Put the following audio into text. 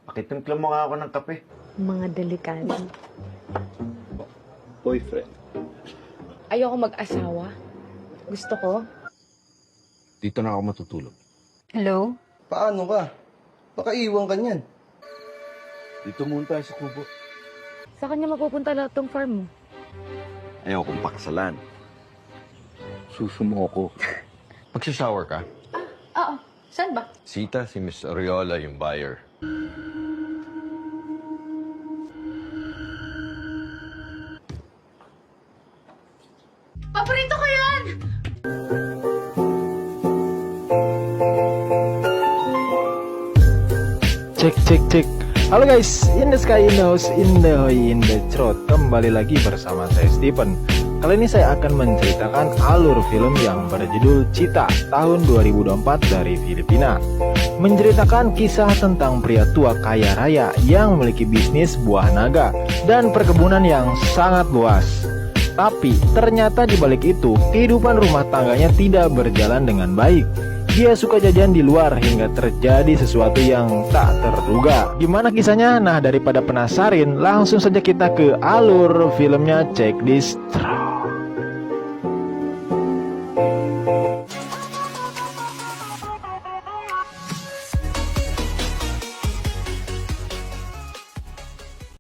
Pakitimpla mo nga ako ng kape. Mga delikado. Boyfriend. Ayoko mag-asawa. Gusto ko. Dito na ako matutulog. Hello? Paano ka? Baka iwan ka niyan. Dito muna tayo sa kubo. Sa kanya mapupunta lahat tong farm mo. Ayaw kong pakasalan. Susumo ko. Magsashower ka? Oo. Saan ba? Sita, si Miss Ariola, yung buyer. Paborito ko yan! Cek cek cek. Halo guys, in the sky, in the house, in the hoy, in the throat. Kembali lagi bersama saya Stephen. Kali ini saya akan menceritakan alur film yang berjudul Cita tahun 2024 dari Filipina. Menceritakan kisah tentang pria tua kaya raya yang memiliki bisnis buah naga dan perkebunan yang sangat luas. Tapi ternyata di balik itu, kehidupan rumah tangganya tidak berjalan dengan baik. Dia suka jajan di luar hingga terjadi sesuatu yang tak terduga. Gimana kisahnya? Nah, daripada penasarin, langsung saja kita ke alur filmnya. Check this.